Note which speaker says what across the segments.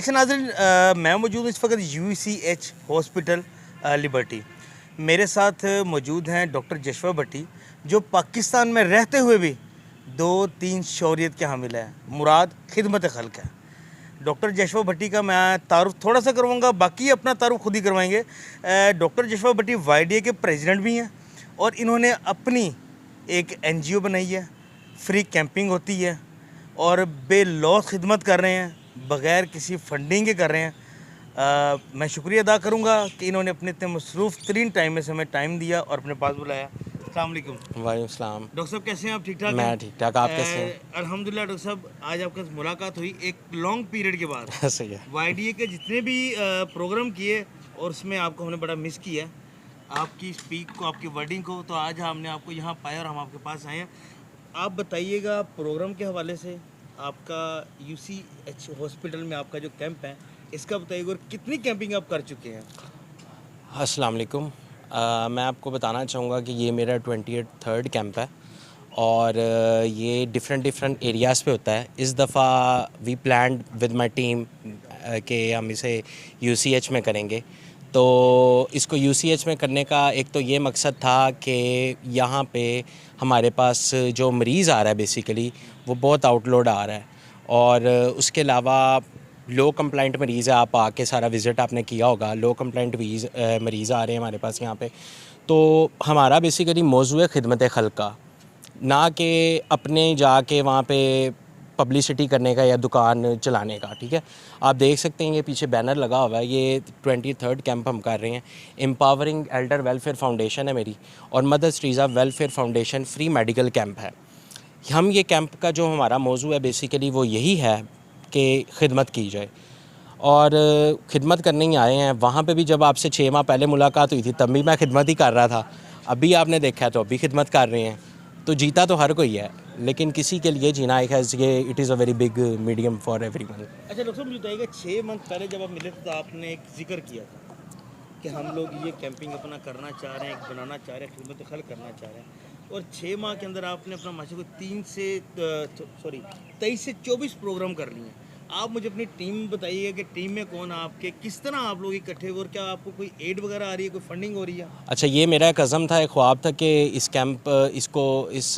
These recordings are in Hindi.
Speaker 1: से नाज़रीन, मैं मौजूद हूँ इस वक्त UCH हॉस्पिटल लिबर्टी। मेरे साथ मौजूद हैं डॉक्टर जशवा भट्टी, जो पाकिस्तान में रहते हुए भी 2-3 शौहरियत के हामिल है। मुराद खिदमत खल्क है। डॉक्टर जशवा भट्टी का मैं तारुफ थोड़ा सा करवाऊँगा, बाकी अपना तारुफ खुद ही करवाएंगे। डॉक्टर जशवा भट्टी YDA के प्रेसिडेंट भी हैं और इन्होंने अपनी एक NGO बनाई है, फ्री कैंपिंग होती है और बेलौस खिदमत कर रहे हैं, बग़ैर किसी फंडिंग के कर रहे हैं। मैं शुक्रिया अदा करूंगा कि इन्होंने अपने इतने मसरूफ़ तरीन टाइम में से हमें टाइम दिया और अपने पास बुलाया। अस्सलाम वालेकुम।
Speaker 2: वालेकुम सलाम।
Speaker 1: डॉक्टर साहब कैसे हैं आप? ठीक ठाक?
Speaker 2: मैं ठीक ठाक, आप कैसे हैं?
Speaker 1: अल्हम्दुलिल्लाह। डॉक्टर साहब, आज आपके साथ मुलाकात हुई एक लॉन्ग पीरियड के बाद।
Speaker 2: सही है।
Speaker 1: YDA के जितने भी प्रोग्राम किए और उसमें आपको हमने बड़ा मिस किया है, आपकी स्पीक को, आपकी वर्डिंग को। तो आज हमने आपको यहाँ पाया और हम आपके पास आए हैं। आप बताइएगा प्रोग्राम के हवाले से, आपका UCH हॉस्पिटल में आपका जो कैंप है इसका बताइएगा, और कितनी कैंपिंग आप कर चुके हैं?
Speaker 2: अस्सलाम वालेकुम। मैं आपको बताना चाहूँगा कि ये मेरा 23rd कैंप है और ये डिफरेंट एरियाज़ पे होता है। इस दफ़ा we planned with my team कि हम इसे UCH में करेंगे। तो इसको UCH में करने का एक तो ये मकसद था कि यहाँ पे हमारे पास जो मरीज़ आ रहा है बेसिकली वो बहुत आउटलोड आ रहा है, और उसके अलावा लो कंप्लाइंट मरीज़ है। आप आके सारा विज़िट आपने किया होगा, लो कंप्लाइंट मरीज़ आ रहे हैं हमारे पास यहाँ पे। तो हमारा बेसिकली मौजू है खिदमत खल्क का, ना कि अपने जाके वहाँ पे पब्लिसिटी करने का या दुकान चलाने का। ठीक है, आप देख सकते हैं ये पीछे बैनर लगा हुआ है, ये 23rd कैंप हम कर रहे हैं। एम्पावरिंग एल्डर वेलफेयर फाउंडेशन है मेरी, और mother Teresa welfare foundation free medical camp है। हम ये कैंप का जो हमारा मौजू है बेसिकली वो यही है कि खिदमत की जाए, और खिदमत करने ही आए हैं। वहाँ पे भी जब आपसे 6 माह पहले मुलाकात हुई थी तब भी मैं खिदमत ही कर रहा था, अभी आपने देखा है तो अभी खिदमत कर रहे हैं। तो जीता तो हर कोई है, लेकिन किसी के लिए जीना एक है, ये it is a very big medium for everyone.
Speaker 1: अच्छा डॉक्टर साहब, मुझे बताइएगा 6 मंथ पहले जब आप मिले थे तो आपने एक जिक्र किया था कि हम लोग ये कैंपिंग अपना करना चाह रहे हैं, बनाना चाह रहे हैं, खिदमत खल्क करना चाह रहे हैं, और 6 माह के अंदर आपने अपना माशाअल्लाह 23 से 24 प्रोग्राम कर लिए हैं। आप मुझे अपनी टीम बताइएगा कि टीम में कौन आपके, किस तरह आप लोग इकट्ठे हुए, और क्या आपको कोई एड वगैरह आ रही है, कोई फंडिंग हो रही है?
Speaker 2: अच्छा, ये मेरा एक अज़म था, एक ख्वाब था कि इस कैंप इस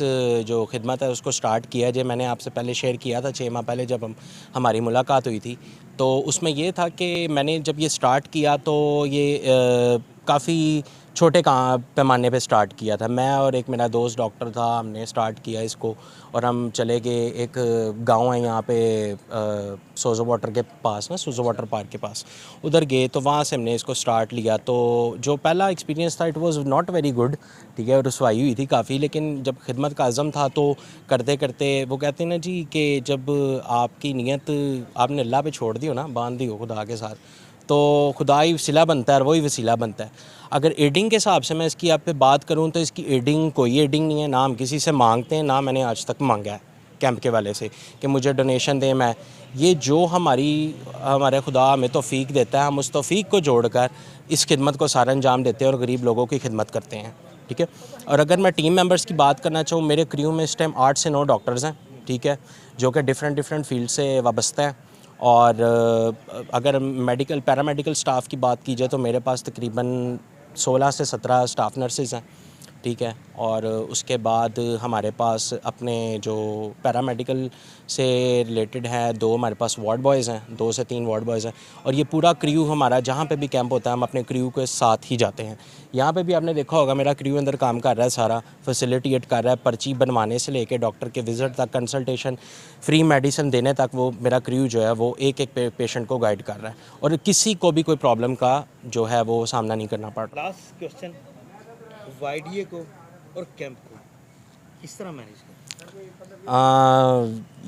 Speaker 2: जो खिदमत है उसको स्टार्ट किया जाए। मैंने आपसे पहले शेयर किया था 6 माह पहले जब हमारी मुलाकात हुई थी, तो उसमें ये था कि मैंने जब ये स्टार्ट किया तो ये काफ़ी छोटे पैमाने पे स्टार्ट किया था। मैं और एक मेरा दोस्त डॉक्टर था, हमने स्टार्ट किया इसको, और हम चले गए एक गांव है यहाँ पे सोजो वाटर के पास ना, सोजो वाटर पार्क के पास, उधर गए तो वहाँ से हमने इसको स्टार्ट लिया। तो जो पहला एक्सपीरियंस था it was not very good, ठीक है, रसवाई हुई थी काफ़ी, लेकिन जब खिदमत का अज़म था तो करते करते, वो कहते हैं ना जी कि जब आपकी नीयत आपने अल्लाह पे छोड़ दी हो ना, बांध दी हो खुदा के साथ, तो खुदा ही वसीला बनता है और वही वसीला बनता है। अगर एडिंग के हिसाब से मैं इसकी आप पे बात करूं तो इसकी एडिंग, कोई एडिंग नहीं है, ना हम किसी से मांगते हैं, ना मैंने आज तक मांगा है कैंप के वाले से कि मुझे डोनेशन दें। मैं ये जो हमारे खुदा हमें तौफीक देता है, हम उस तौफीक को जोड़कर इस खिदमत को सारा अंजाम देते हैं और गरीब लोगों की खिदमत करते हैं। ठीक है, और अगर मैं टीम मेंबर्स की बात करना चाहूँ, मेरे क्रू में इस टाइम 8 से 9 डॉक्टर्स हैं, ठीक है, जो कि डिफरेंट फील्ड से वाबस्ता है। और अगर पैरामेडिकल स्टाफ की बात की जाए तो मेरे पास तकरीबन 16 से 17 स्टाफ नर्सेज़ हैं, ठीक है, और उसके बाद हमारे पास अपने जो पैरामेडिकल से रिलेटेड है 2 हमारे पास वार्ड बॉयज़ हैं, 2 से 3 वार्ड बॉयज़ हैं, और ये पूरा क्रू हमारा जहाँ पे भी कैंप होता है हम अपने क्रू के साथ ही जाते हैं। यहाँ पे भी आपने देखा होगा मेरा क्रू अंदर काम कर रहा है, सारा फैसिलिटेट कर रहा है, पर्ची बनवाने से लेके डॉक्टर के विज़िट तक, कंसल्टेशन, फ्री मेडिसिन देने तक, वो मेरा क्रू जो है वो एक पेशेंट को गाइड कर रहा है, और किसी को भी कोई प्रॉब्लम का जो है वो सामना नहीं करना पड़ रहा।
Speaker 1: लास्ट क्वेश्चन, YDA को और कैंप को किस तरह मैनेज करें?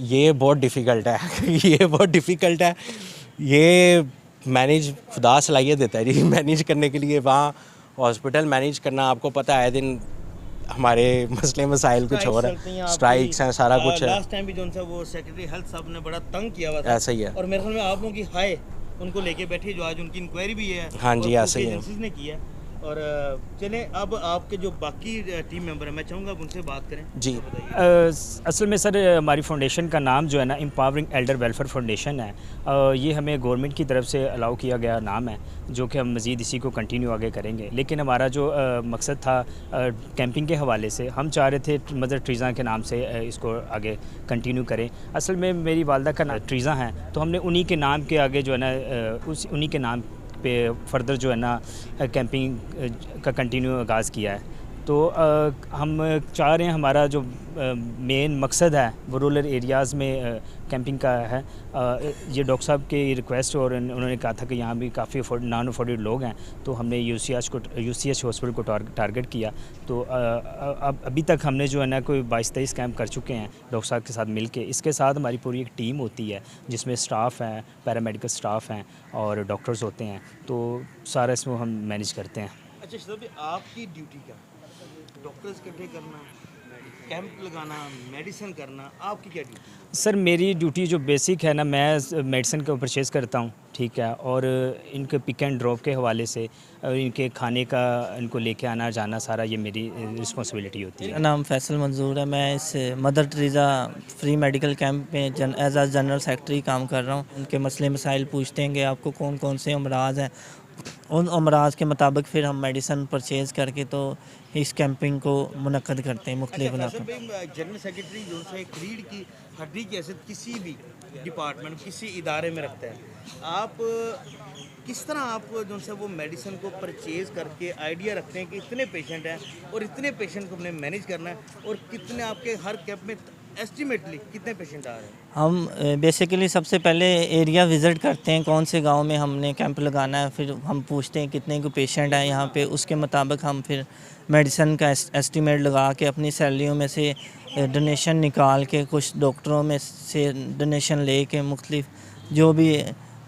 Speaker 2: ये बहुत डिफ़िकल्ट है ये बहुत डिफ़िकल्ट है, ये मैनेज खुदा सलाहियत देता है जी मैनेज करने के लिए। वहाँ हॉस्पिटल मैनेज करना, आपको पता है, दिन हमारे मसले मसाइल कुछ और है, स्ट्राइक्स हैं, सारा कुछ है।
Speaker 1: लास्ट टाइम भी जो है वो सेक्रेटरी हेल्थ साहब ने बड़ा तंग किया हुआ था,
Speaker 2: ऐसा ही है,
Speaker 1: और मेरे ख्याल में आप लोगों की हाय उनको लेके बैठी, जो आज उनकी इंक्वायरी भी है।
Speaker 2: हाँ जी, ऐसा ही है।
Speaker 1: एजेंसीज ने किया, और चलें अब आपके जो बाकी टीम मेंबर हैं मैं चाहूँगा आप उनसे बात करें।
Speaker 2: जी।
Speaker 1: तो बताइए।
Speaker 3: असल में सर हमारी फाउंडेशन का नाम जो है ना एम्पावरिंग एल्डर वेलफेयर फाउंडेशन है। ये हमें गवर्नमेंट की तरफ से अलाउ किया गया नाम है, जो कि हम मज़ीद इसी को कंटिन्यू आगे करेंगे। लेकिन हमारा जो मकसद था कैंपिंग के हवाले से, हम चाह रहे थे मदर ट्रीज़ा के नाम से इसको आगे कंटिन्यू करें। असल में मेरी वालदा का नाम ट्रीज़ा है, तो हमने उन्हीं के नाम के आगे जो है ना उन्हीं के नाम पे फर्दर जो है ना कैंपिंग का कंटिन्यू आगाज़ किया है। तो हम चाह रहे हैं हमारा जो मेन मकसद है वो रूरल एरियाज़ में कैंपिंग का है। ये डॉक्टर साहब की रिक्वेस्ट और उन्होंने कहा था कि यहाँ भी काफ़ी नॉन अफोर्डेड लोग हैं, तो हमने यूसीएच हॉस्पिटल को टारगेट किया। तो अब अभी तक हमने जो है ना कोई 22-23 कैंप कर चुके हैं डॉक्टर साहब के साथ मिलके। इसके साथ हमारी पूरी एक टीम होती है जिसमें स्टाफ हैं, पैरामेडिकल स्टाफ हैं और डॉक्टर्स होते हैं, तो सारा इसमें हम मैनेज करते हैं।
Speaker 1: अच्छा शहजाद भाई, आपकी ड्यूटी क्या? डॉक्टर्स इकट्ठे करना, कैंप लगाना, मेडिसिन करना, आपकी क्या ड्यूटी है?
Speaker 3: सर मेरी ड्यूटी जो बेसिक है ना, मैं मेडिसिन को परचेज़ करता हूँ, ठीक है, और इनके पिक एंड ड्रॉप के हवाले से इनके खाने का इनको लेके आना जाना सारा ये मेरी रिस्पॉन्सिबिलिटी होती है।
Speaker 4: मेरा नाम फैसल मंजूर है। मैं इस मदर ट्रीज़ा फ्री मेडिकल कैंप में एज आ जनरल सेक्रेटरी काम कर रहा हूँ। उनके मसले मसाइल पूछते हैं कि आपको कौन कौन से अमराज हैं, उन अमराज के मुताबिक फिर हम मेडिसिन परचेज़ करके तो इस कैंपिंग को मुनक्कद करते हैं मुख्तलिफ
Speaker 1: अच्छा
Speaker 4: इलाकों।
Speaker 1: फैसल भाई, जनरल सेक्रेटरी जो है एक रीढ़ की हड्डी की हैसियत किसी भी डिपार्टमेंट, किसी इदारे में रखते हैं। आप किस तरह आप जो है वो मेडिसिन को परचेज़ करके आइडिया रखते हैं कि इतने पेशेंट हैं और इतने पेशेंट को हमने मैनेज करना है, और कितने आपके हर कैंप में एस्टिमेटली कितने पेशेंट आ रहे हैं?
Speaker 4: हम बेसिकली सबसे पहले एरिया विज़िट करते हैं, कौन से गांव में हमने कैंप लगाना है, फिर हम पूछते हैं कितने को पेशेंट हैं यहाँ पे, उसके मुताबिक हम फिर मेडिसिन का एस्टिमेट लगा के अपनी सैलरियों में से डोनेशन निकाल के, कुछ डॉक्टरों में से डोनेशन ले के मुख्तलिफ जो भी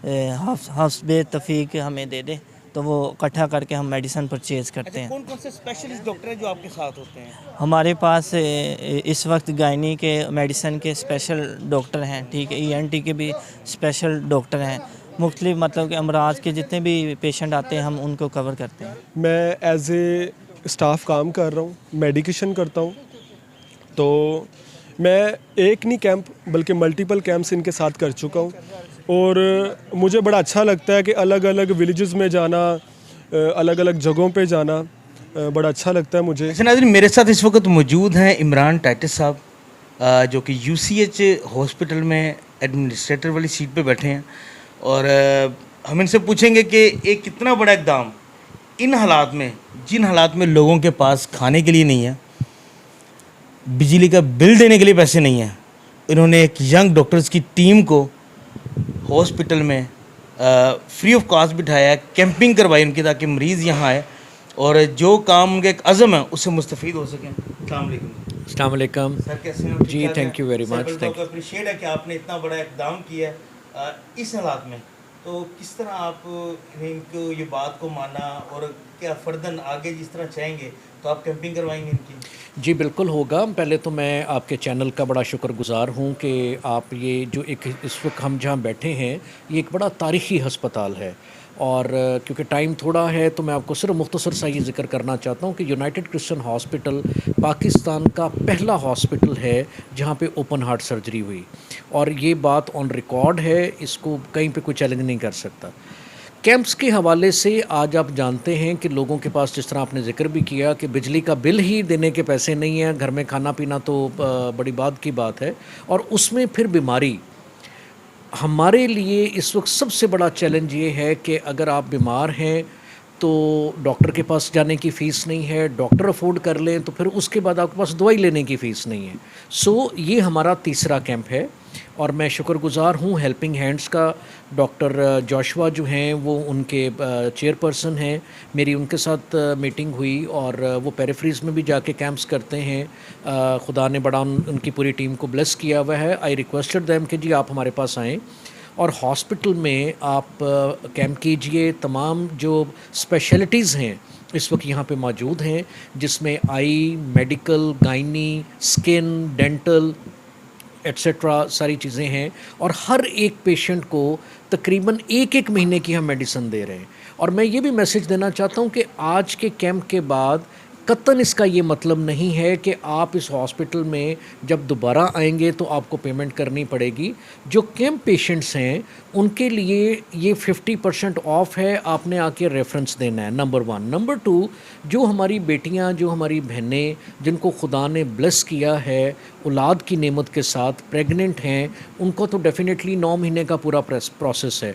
Speaker 4: हस्बे तफीक हमें दे दे तो वो इकट्ठा करके हम मेडिसिन परचेज़ करते
Speaker 1: अच्छा,
Speaker 4: हैं।
Speaker 1: कौन कौन से स्पेशलिस्ट डॉक्टर हैं जो आपके साथ होते हैं?
Speaker 4: हमारे पास इस वक्त गायनी के मेडिसिन के स्पेशल डॉक्टर हैं, ठीक है, ईएनटी के भी स्पेशल डॉक्टर हैं। मुख्तलिफ मतलब कि अमराज के जितने भी पेशेंट आते हैं हम उनको कवर करते हैं।
Speaker 5: मैं एज ए स्टाफ काम कर रहा हूँ, मेडिकेशन करता हूँ। तो मैं एक नहीं कैंप बल्कि मल्टीपल कैंप्स इनके साथ कर चुका हूँ, और मुझे बड़ा अच्छा लगता है कि अलग अलग विलेजेस में जाना, अलग अलग जगहों पे जाना बड़ा अच्छा लगता है मुझे।
Speaker 1: अच्छा नाज़रीन, मेरे साथ इस वक्त मौजूद हैं इमरान टाइटस साहब, जो कि यूसीएच हॉस्पिटल में एडमिनिस्ट्रेटर वाली सीट पे बैठे हैं, और हम इनसे पूछेंगे कि एक कितना बड़ा इक़दाम इन हालात में, जिन हालात में लोगों के पास खाने के लिए नहीं है, बिजली का बिल देने के लिए पैसे नहीं हैं, इन्होंने एक यंग डॉक्टर्स की टीम को हॉस्पिटल में फ्री ऑफ कॉस्ट बिठाया, कैंपिंग करवाई उनकी, ताकि मरीज़ यहाँ आए और जो काम उनका एक अज़म है उससे मुस्तफ़ीद हो सकें। अस्सलाम वालेकुम।
Speaker 6: अस्सलाम वालेकुम
Speaker 1: सर, कैसे हैं?
Speaker 6: जी, thank you very much.
Speaker 1: Thank you. Appreciate है कि आपने इतना बड़ा इक़दाम किया है इस हालात में। तो किस तरह आप इनको ये बात को माना, और क्या फ़र्दन आगे जिस तरह चाहेंगे तो आप कैंपिंग करवाएंगे इनकी?
Speaker 6: जी बिल्कुल होगा। पहले तो मैं आपके चैनल का बड़ा शुक्रगुज़ार हूँ कि आप ये जो एक इस वक्त हम जहाँ बैठे हैं ये एक बड़ा तारीख़ी हस्पताल है, और क्योंकि टाइम थोड़ा है तो मैं आपको सिर्फ मुख्तसर सा ये ज़िक्र करना चाहता हूँ कि यूनाइटेड क्रिश्चियन हॉस्पिटल पाकिस्तान का पहला हॉस्पिटल है जहाँ पे ओपन हार्ट सर्जरी हुई, और ये बात ऑन रिकॉर्ड है, इसको कहीं पे कोई चैलेंज नहीं कर सकता। कैंप्स के हवाले से आज आप जानते हैं कि लोगों के पास, जिस तरह आपने जिक्र भी किया कि बिजली का बिल ही देने के पैसे नहीं हैं, घर में खाना पीना तो बड़ी बात की बात है, और उसमें फिर बीमारी। हमारे लिए इस वक्त सबसे बड़ा चैलेंज ये है कि अगर आप बीमार हैं तो डॉक्टर के पास जाने की फ़ीस नहीं है, डॉक्टर अफोर्ड कर लें तो फिर उसके बाद आपके पास दवाई लेने की फ़ीस नहीं है। सो ये हमारा तीसरा कैंप है, और मैं शुक्रगुज़ार हूँ हेल्पिंग हैंड्स का। डॉक्टर जोशुआ जो हैं वो उनके चेयरपर्सन हैं, मेरी उनके साथ मीटिंग हुई, और वो पेरिफेरीज़ में भी जाके कैंप्स करते हैं। खुदा ने बड़ा उनकी पूरी टीम को ब्लेस किया हुआ है। आई रिक्वेस्टेड देम कि जी आप हमारे पास आएँ और हॉस्पिटल में आप कैंप कीजिए। तमाम जो स्पेशलिटीज़ हैं इस वक्त यहाँ पे मौजूद हैं, जिसमें eye, medical, gynae, skin, dental etcetera सारी चीज़ें हैं, और हर एक पेशेंट को तकरीबन एक महीने की हम मेडिसिन दे रहे हैं। और मैं ये भी मैसेज देना चाहता हूँ कि आज के कैंप के बाद कतन इसका ये मतलब नहीं है कि आप इस हॉस्पिटल में जब दोबारा आएंगे तो आपको पेमेंट करनी पड़ेगी। जो कैंप पेशेंट्स हैं उनके लिए ये 50% ऑफ है, आपने आके रेफरेंस देना है, नंबर 1। नंबर 2, जो हमारी बेटियां, जो हमारी बहनें जिनको खुदा ने ब्लेस किया है औलाद की नेमत के साथ, प्रेग्नेंट हैं, उनको तो डेफिनेटली 9 महीने का पूरा प्रोसेस है।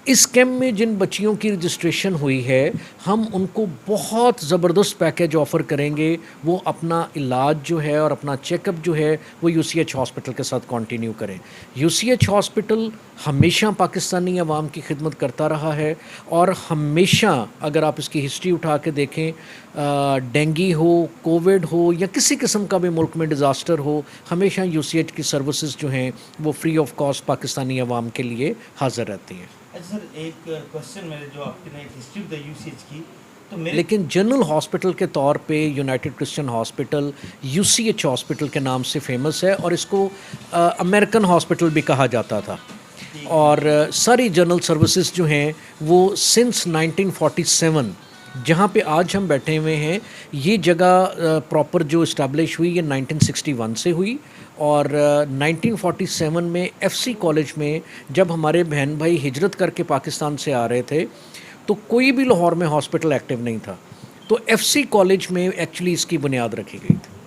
Speaker 6: इस कैंप में जिन बच्चियों की रजिस्ट्रेशन हुई है हम उनको बहुत ज़बरदस्त पैकेज ऑफ़र करेंगे। वो अपना इलाज जो है और अपना चेकअप जो है वो UCH हॉस्पिटल के साथ कंटिन्यू करें। UCH हॉस्पिटल हमेशा पाकिस्तानी अवाम की खिदमत करता रहा है और हमेशा, अगर आप इसकी हिस्ट्री उठा के देखें, डेंगी हो, कोविड हो या किसी किस्म का भी मुल्क में डिज़ास्टर हो, हमेशा UCH की सर्विसेज जो हैं वो फ्री ऑफ कॉस्ट पाकिस्तानी अवाम के लिए हाज़िर रहती हैं।
Speaker 1: अच्छा सर, एक क्वेश्चन मेरे, जो आपने एक हिस्ट्री ऑफ द यूसीएच की, तो मेरे
Speaker 6: लेकिन जनरल हॉस्पिटल के तौर पे United Christian hospital UCH hospital के नाम से फेमस है और इसको अमेरिकन हॉस्पिटल भी कहा जाता था। और सारी जनरल सर्विसेज जो हैं वो सिंस 1947, जहाँ पे आज हम बैठे हुए हैं, ये जगह प्रॉपर जो इस्टेब्लिश हुई ये 1961 से हुई। और 1947 में FC कॉलेज में जब हमारे बहन भाई हिजरत करके पाकिस्तान से आ रहे थे तो कोई भी लाहौर में हॉस्पिटल एक्टिव नहीं था, तो FC कॉलेज में एक्चुअली इसकी बुनियाद रखी गई थी।